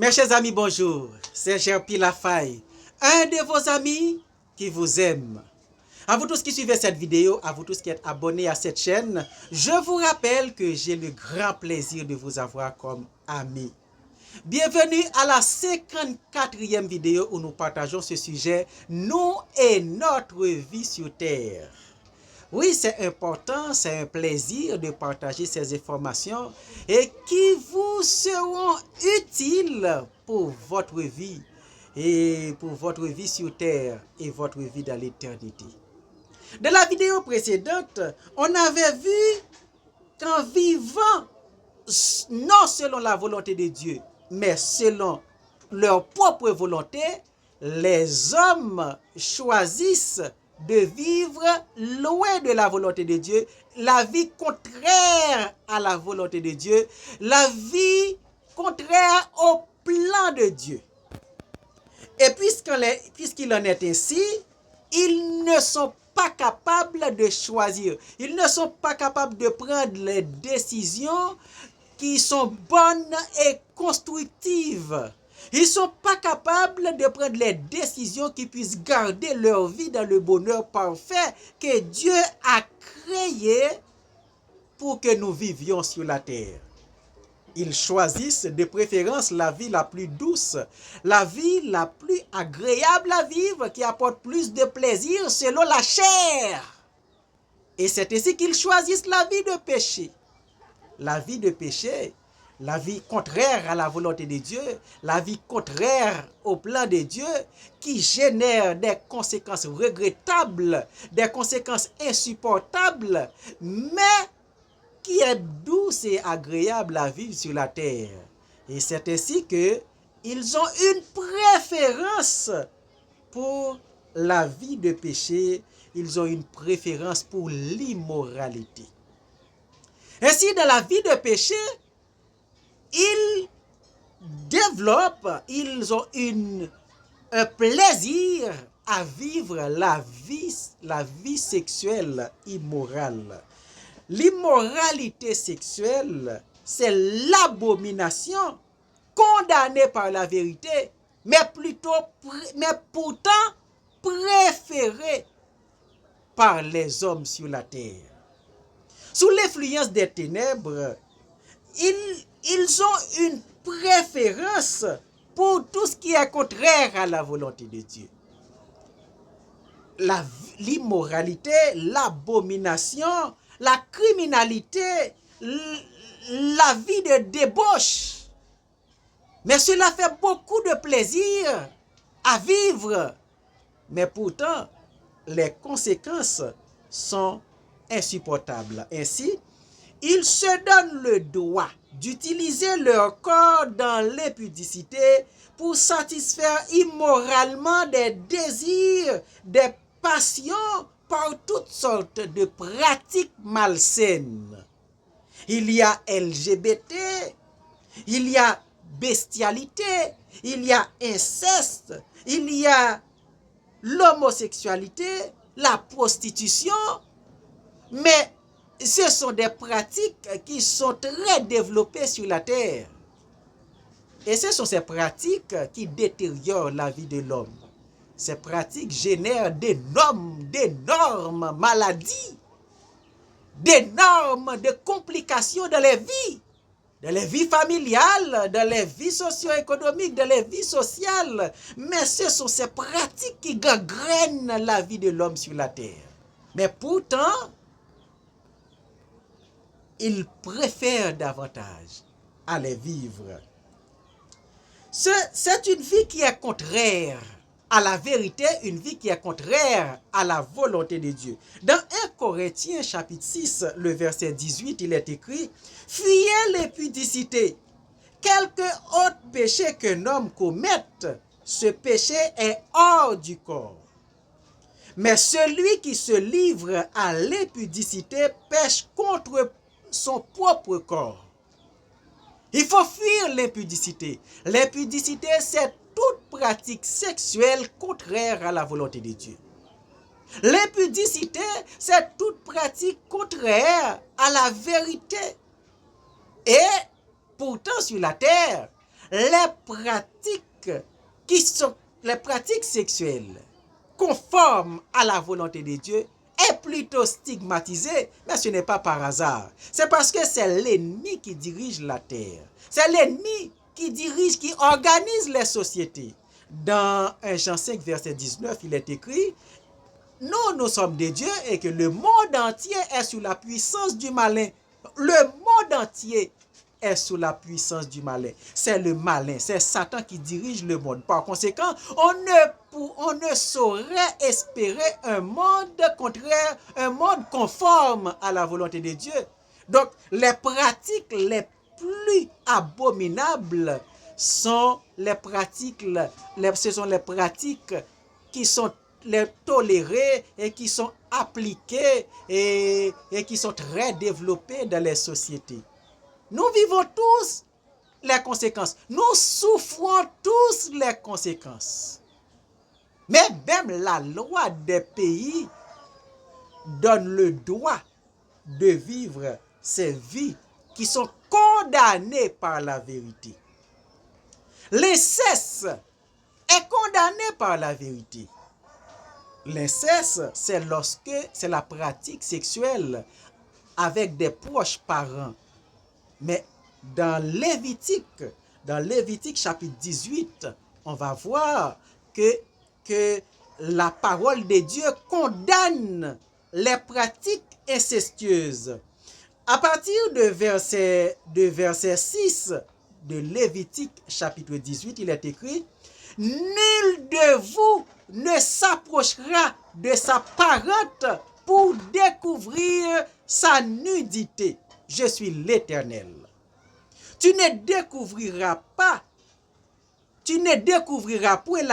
Mes chers amis, bonjour. C'est Gerpi Lafaille, un de vos amis qui vous aime. À vous tous qui suivez cette vidéo, à vous tous qui êtes abonnés à cette chaîne, je vous rappelle que j'ai le grand plaisir de vous avoir comme ami. Bienvenue à la 54e vidéo où nous partageons ce sujet, nous et notre vie sur Terre. Oui, c'est important, c'est un plaisir de partager ces informations et qui vous seront utiles pour votre vie et pour votre vie sur Terre et votre vie dans l'éternité. Dans la vidéo précédente, on avait vu qu'en vivant non selon la volonté de Dieu, mais selon leur propre volonté, les hommes choisissent de vivre loin de la volonté de Dieu, la vie contraire à la volonté de Dieu, la vie contraire au plan de Dieu. Et puisqu'il en est ainsi, ils ne sont pas capables de choisir. Ils ne sont pas capables de prendre les décisions qui sont bonnes et constructives. Ils ne sont pas capables de prendre les décisions qui puissent garder leur vie dans le bonheur parfait que Dieu a créé pour que nous vivions sur la terre. Ils choisissent de préférence la vie la plus douce, la vie la plus agréable à vivre, qui apporte plus de plaisir selon la chair. Et c'est ainsi qu'ils choisissent la vie de péché. La vie de péché, la vie contraire à la volonté de Dieu, la vie contraire au plan de Dieu, qui génère des conséquences regrettables, des conséquences insupportables, mais qui est douce et agréable à vivre sur la terre. Et c'est ainsi qu'ils ont une préférence pour la vie de péché, ils ont une préférence pour l'immoralité. Ainsi, dans la vie de péché, ils développent, ils ont un plaisir à vivre la vie sexuelle immorale. L'immoralité sexuelle, c'est l'abomination condamnée par la vérité, mais pourtant préférée par les hommes sur la terre. Sous l'influence des ténèbres, ils ont une préférence pour tout ce qui est contraire à la volonté de Dieu. L'immoralité, l'abomination, la criminalité, la vie de débauche. Mais cela fait beaucoup de plaisir à vivre. Mais pourtant, les conséquences sont insupportables. Ainsi, ils se donnent le droit d'utiliser leur corps dans l'impudicité pour satisfaire immoralement des désirs, des passions par toutes sortes de pratiques malsaines. Il y a LGBT, il y a bestialité, il y a inceste, il y a l'homosexualité, la prostitution, mais ce sont des pratiques qui sont très développées sur la terre. Et ce sont ces pratiques qui détériorent la vie de l'homme. Ces pratiques génèrent d'énormes maladies, d'énormes complications dans les vies familiales, dans les vies socio-économiques, dans les vies sociales. Mais ce sont ces pratiques qui gangrènent la vie de l'homme sur la terre. Mais pourtant, ils préfèrent davantage aller vivre. C'est une vie qui est contraire à la vérité, une vie qui est contraire à la volonté de Dieu. Dans 1 Corinthiens chapitre 6, le verset 18, il est écrit « Fuyez l'impudicité. Quelque autre péché qu'un homme commette, ce péché est hors du corps. Mais celui qui se livre à l'impudicité pêche contre son propre corps. » Il faut fuir l'impudicité. L'impudicité, c'est toute pratique sexuelle contraire à la volonté de Dieu. L'impudicité, c'est toute pratique contraire à la vérité. Et pourtant, sur la terre, les pratiques qui sont les pratiques sexuelles conformes à la volonté de Dieu est plutôt stigmatisé, mais ce n'est pas par hasard. C'est parce que c'est l'ennemi qui dirige la terre. C'est l'ennemi qui dirige, qui organise les sociétés. Dans 1 Jean 5, verset 19, il est écrit: nous sommes des dieux et que le monde entier est sous la puissance du malin. Le monde entier est sous la puissance du malin. C'est le malin, c'est Satan qui dirige le monde. Par conséquent, on ne saurait espérer un monde contraire, un monde conforme à la volonté de Dieu. Donc, les pratiques les plus abominables sont les pratiques, ce sont les pratiques qui sont les tolérées et qui sont appliquées et qui sont très développées dans les sociétés. Nous vivons tous les conséquences. Nous souffrons tous les conséquences. Mais même la loi des pays donne le droit de vivre ces vies qui sont condamnées par la vérité. L'inceste est condamné par la vérité. L'inceste, c'est la pratique sexuelle avec des proches parents. Mais dans Lévitique chapitre 18, on va voir que la parole de Dieu condamne les pratiques incestueuses. À partir de verset 6 de Lévitique chapitre 18, il est écrit: nul de vous ne s'approchera de sa parente pour découvrir sa nudité. Je suis l'Éternel. Tu ne découvriras point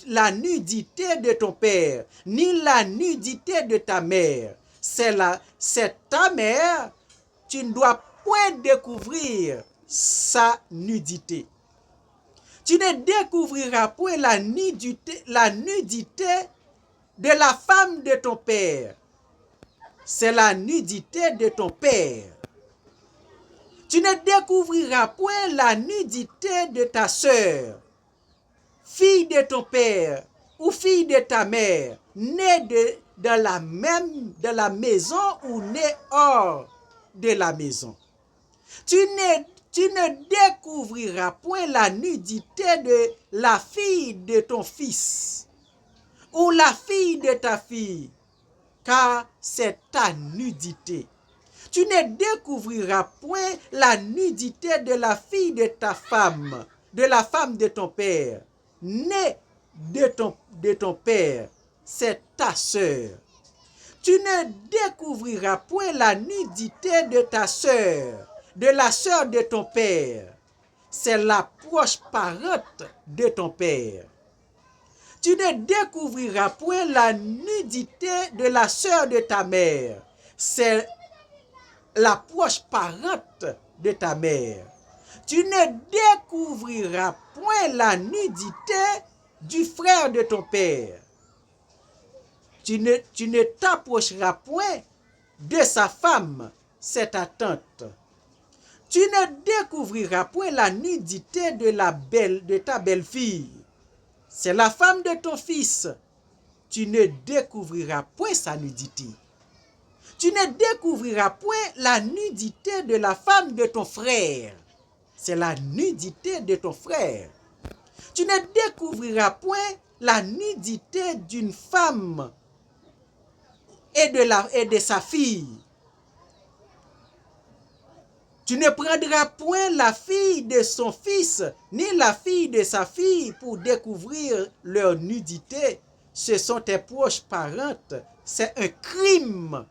la nudité de ton père, ni la nudité de ta mère. C'est ta mère, tu ne dois point découvrir sa nudité. Tu ne découvriras point la nudité de la femme de ton père. C'est la nudité de ton père. Tu ne découvriras point la nudité de ta sœur, fille de ton père ou fille de ta mère, née de la maison ou née hors de la maison. Tu ne découvriras point la nudité de la fille de ton fils ou la fille de ta fille, car c'est ta nudité. Tu ne découvriras point la nudité de la fille de ta femme, de la femme de ton père, née de ton père, c'est ta sœur. Tu ne découvriras point la nudité de ta sœur, de la sœur de ton père, c'est la proche parente de ton père. Tu ne découvriras point la nudité de la sœur de ta mère, c'est la proche parente de ta mère. Tu ne découvriras point la nudité du frère de ton père. Tu ne t'approcheras point de sa femme, c'est ta tante. Tu ne découvriras point la nudité de ta belle-fille. C'est la femme de ton fils. Tu ne découvriras point sa nudité. Tu ne découvriras point la nudité de la femme de ton frère. C'est la nudité de ton frère. Tu ne découvriras point la nudité d'une femme et de sa fille. Tu ne prendras point la fille de son fils, ni la fille de sa fille pour découvrir leur nudité. Ce sont tes proches parentes. C'est un crime.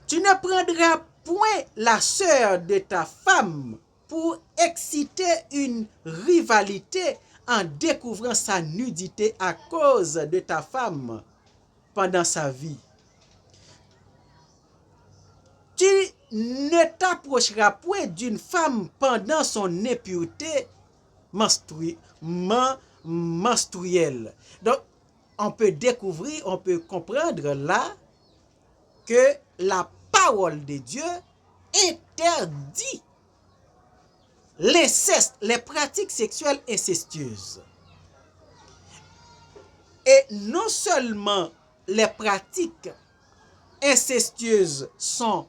Tu ne prendras point la sœur de ta femme pour exciter une rivalité en découvrant sa nudité à cause de ta femme pendant sa vie. Tu ne t'approcheras point d'une femme pendant son impureté menstruelle. Donc, on peut comprendre là que la parole de Dieu interdit l'inceste, les pratiques sexuelles incestueuses. Et non seulement les pratiques incestueuses sont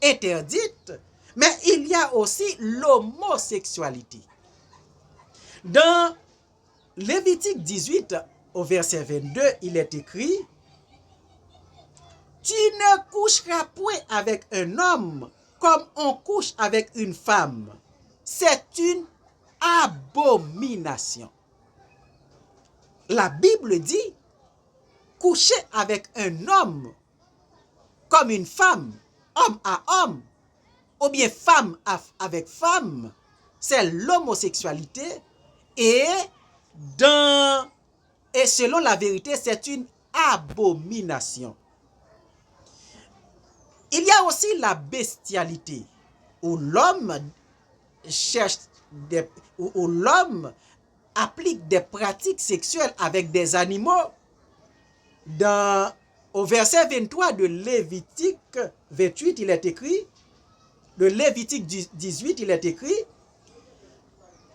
interdites, mais il y a aussi l'homosexualité. Dans Lévitique 18, au verset 22, il est écrit: tu ne coucheras point avec un homme comme on couche avec une femme. C'est une abomination. La Bible dit coucher avec un homme comme une femme, homme à homme, ou bien femme avec femme, c'est l'homosexualité et selon la vérité, c'est une abomination. Il y a aussi la bestialité, où l'homme où l'homme applique des pratiques sexuelles avec des animaux. Au verset 23 de Lévitique 28, il est écrit, de Lévitique 18, il est écrit: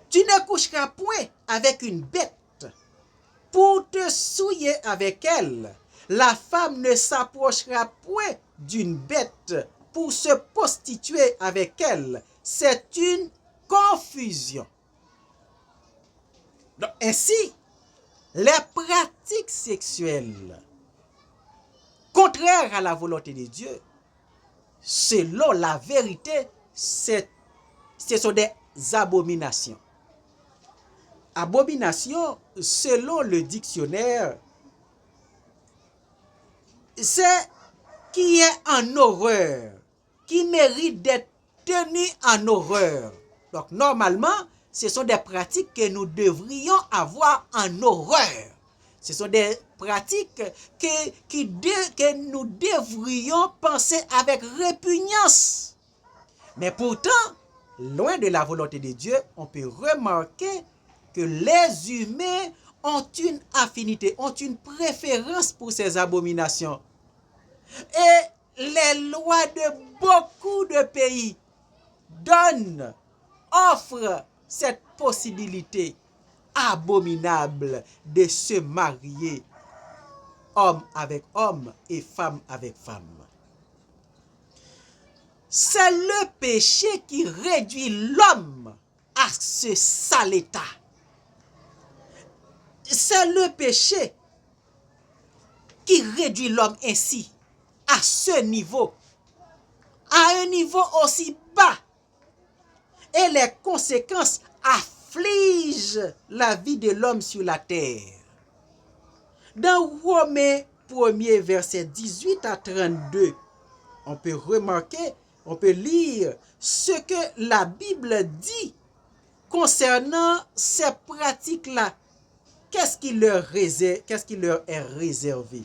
tu ne coucheras point avec une bête pour te souiller avec elle. La femme ne s'approchera point d'une bête pour se prostituer avec elle. C'est une confusion. Donc, ainsi, les pratiques sexuelles contraires à la volonté de Dieu, selon la vérité, ce sont des abominations. Abomination, selon le dictionnaire, c'est qui est en horreur, qui mérite d'être tenu en horreur. Donc, normalement, ce sont des pratiques que nous devrions avoir en horreur. Ce sont des pratiques que nous devrions penser avec répugnance. Mais pourtant, loin de la volonté de Dieu, on peut remarquer que les humains ont une affinité, ont une préférence pour ces abominations. Et les lois de beaucoup de pays offrent cette possibilité abominable de se marier homme avec homme et femme avec femme. C'est le péché qui réduit l'homme à ce sale état. C'est le péché qui réduit l'homme ainsi, à ce niveau, à un niveau aussi bas. Et les conséquences affligent la vie de l'homme sur la terre. Dans Romains 1er, verset 18 à 32, on peut remarquer, on peut lire ce que la Bible dit concernant ces pratiques-là. Qu'est-ce qui leur est réservé?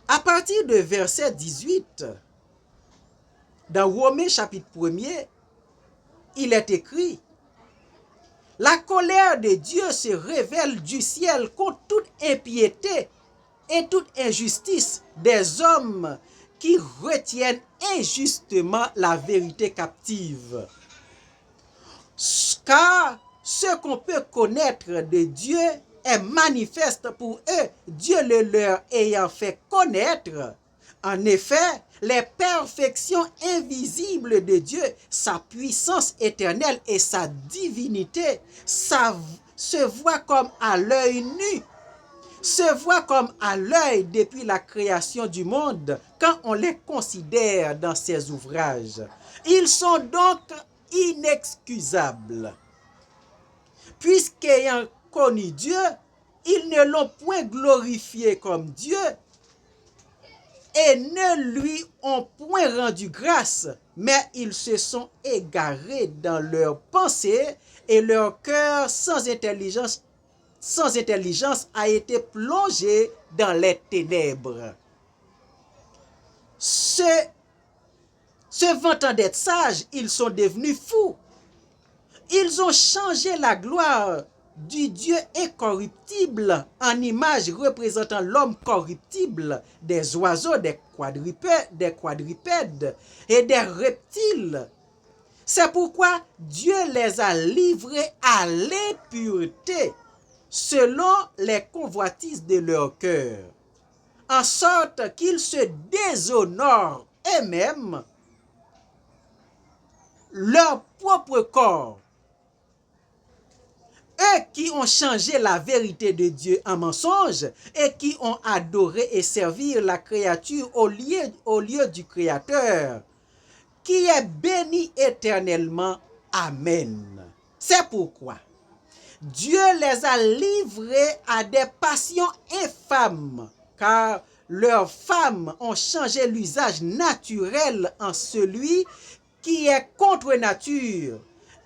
À partir de verset 18, dans Romains chapitre 1er, il est écrit: la colère de Dieu se révèle du ciel contre toute impiété et toute injustice des hommes qui retiennent injustement la vérité captive. Car ce qu'on peut connaître de Dieu est manifeste pour eux, Dieu le leur ayant fait connaître. En effet, les perfections invisibles de Dieu, sa puissance éternelle et sa divinité, se voient comme à l'œil nu, se voient comme à l'œil depuis la création du monde quand on les considère dans ses ouvrages. Ils sont donc inexcusables. Puisqu'ayant connu Dieu, ils ne l'ont point glorifié comme Dieu et ne lui ont point rendu grâce, mais ils se sont égarés dans leurs pensées et leur cœur sans intelligence a été plongé dans les ténèbres. Se vantant d'être sages, ils sont devenus fous. Ils ont changé la gloire du Dieu incorruptible en image représentant l'homme corruptible, des oiseaux, des quadrupèdes et des reptiles. C'est pourquoi Dieu les a livrés à l'impureté selon les convoitises de leur cœur, en sorte qu'ils se déshonorent eux-mêmes leur propre corps. Eux qui ont changé la vérité de Dieu en mensonge et qui ont adoré et servi la créature au lieu du Créateur, qui est béni éternellement. Amen. C'est pourquoi Dieu les a livrés à des passions infâmes, car leurs femmes ont changé l'usage naturel en celui qui est contre nature.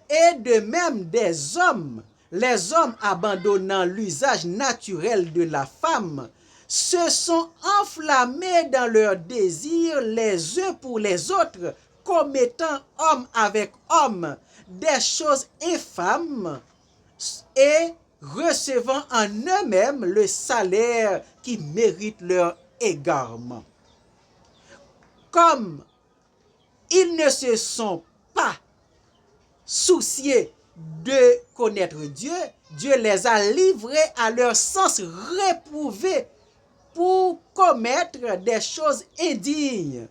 Et de même des hommes, les hommes abandonnant l'usage naturel de la femme, se sont enflammés dans leurs désirs les uns pour les autres, commettant homme avec homme des choses infâmes et recevant en eux-mêmes le salaire qui mérite leur égarement. Comme ils ne se sont pas souciés de connaître Dieu, Dieu les a livrés à leur sens réprouvé pour commettre des choses indignes,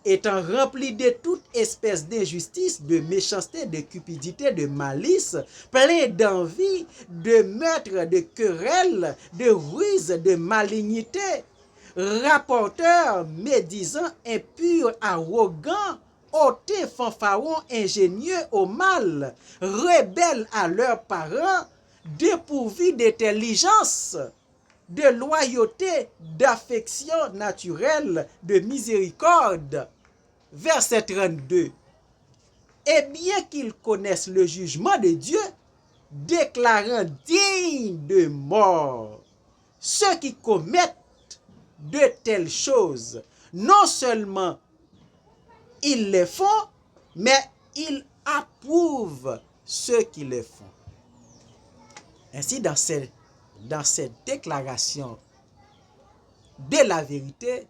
étant remplis de toute espèce d'injustice, de méchanceté, de cupidité, de malice, pleins d'envie, de meurtre, de querelles, de ruse, de malignité, rapporteurs, médisants, impurs, arrogants, hautain, fanfarons, ingénieux au mal, rebelles à leurs parents, dépourvus d'intelligence, de loyauté, d'affection naturelle, de miséricorde. Verset 32. Et bien qu'ils connaissent le jugement de Dieu, déclarant dignes de mort ceux qui commettent de telles choses, non seulement ils les font, mais ils approuvent ceux qui les font. Ainsi, dans cette déclaration de la vérité,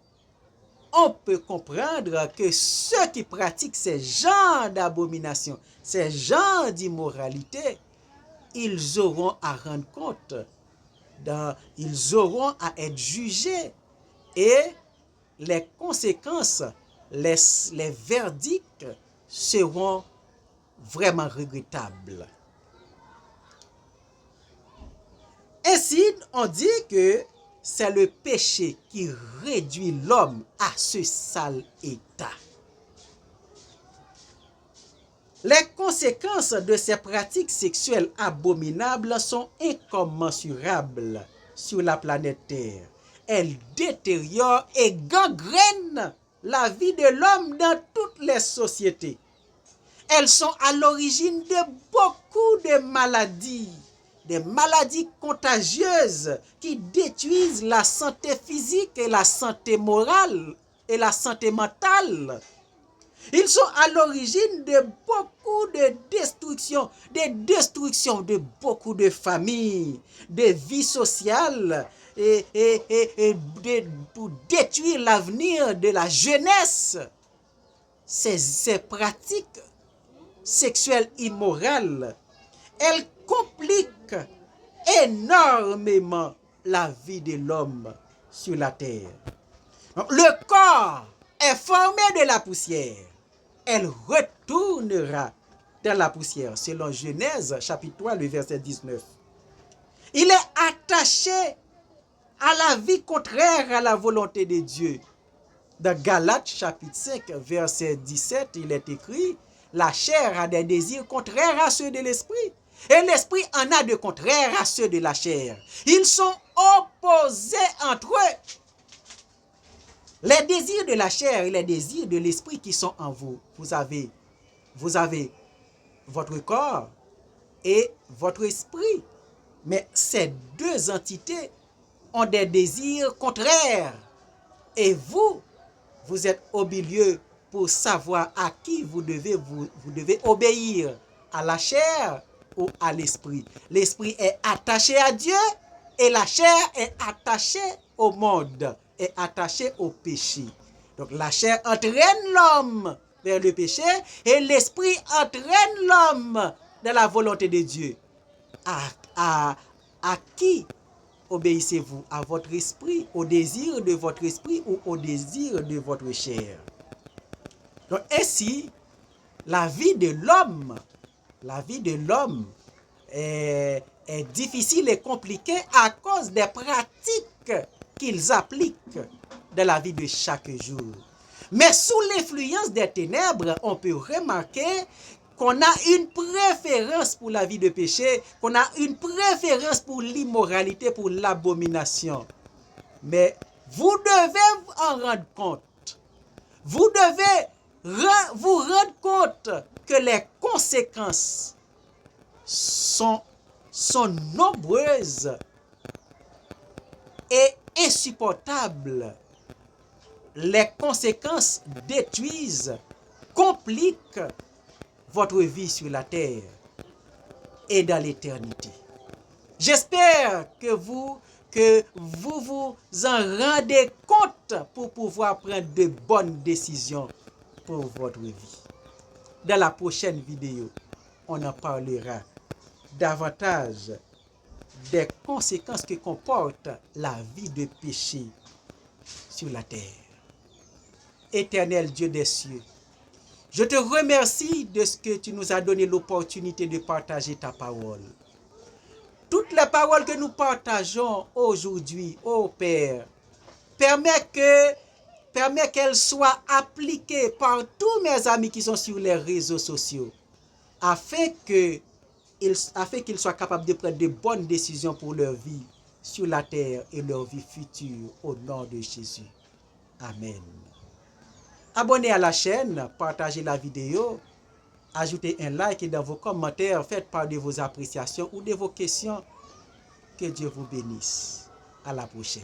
on peut comprendre que ceux qui pratiquent ces genres d'abomination, ces genres d'immoralité, ils auront à rendre compte, ils auront à être jugés et les conséquences, les verdicts seront vraiment regrettables. Ainsi, on dit que c'est le péché qui réduit l'homme à ce sale état. Les conséquences de ces pratiques sexuelles abominables sont incommensurables sur la planète Terre. Elles détériorent et gangrènent la vie de l'homme dans toutes les sociétés. Elles sont à l'origine de beaucoup de maladies. Des maladies contagieuses qui détruisent la santé physique et la santé morale et la santé mentale. Ils sont à l'origine de beaucoup de destructions, de beaucoup de familles, de vies sociales, pour détruire l'avenir de la jeunesse. Ces pratiques sexuelles immorales, elles compliquent énormément la vie de l'homme sur la terre. Donc, le corps est formé de la poussière. Elle retournera dans la poussière, selon Genèse, chapitre 3, le verset 19. Il est attaché à la vie contraire à la volonté de Dieu. Dans Galates, chapitre 5, verset 17, il est écrit, la chair a des désirs contraires à ceux de l'esprit. Et l'esprit en a de contraires à ceux de la chair. Ils sont opposés entre eux. Les désirs de la chair et les désirs de l'esprit qui sont en vous. Vous avez votre corps et votre esprit. Mais ces deux entités ont des désirs contraires. Et vous êtes au milieu pour savoir à qui vous devez obéir, à la chair ou à l'esprit. L'esprit est attaché à Dieu et la chair est attachée au monde, est attachée au péché. Donc la chair entraîne l'homme vers le péché et l'esprit entraîne l'homme dans la volonté de Dieu. À qui obéissez-vous? À votre esprit, au désir de votre esprit ou au désir de votre chair? Donc ainsi, la vie de l'homme est difficile et compliquée à cause des pratiques qu'ils appliquent dans la vie de chaque jour. Mais sous l'influence des ténèbres, on peut remarquer qu'on a une préférence pour la vie de péché, qu'on a une préférence pour l'immoralité, pour l'abomination. Mais vous devez en rendre compte. Vous devez vous rendre compte que les conséquences sont nombreuses et insupportables. Les conséquences détruisent, compliquent votre vie sur la terre et dans l'éternité. J'espère que vous vous en rendez compte pour pouvoir prendre de bonnes décisions pour votre vie. Dans la prochaine vidéo, on en parlera davantage des conséquences que comporte la vie de péché sur la terre. Éternel Dieu des cieux, je te remercie de ce que tu nous as donné l'opportunité de partager ta parole. Toutes les paroles que nous partageons aujourd'hui, ô Père, permets qu'elles soient appliquées par tous mes amis qui sont sur les réseaux sociaux, afin qu'ils soient capables de prendre de bonnes décisions pour leur vie sur la terre et leur vie future, au nom de Jésus. Amen. Abonnez à la chaîne, partagez la vidéo, ajoutez un like et dans vos commentaires, faites part de vos appréciations ou de vos questions. Que Dieu vous bénisse. À la prochaine.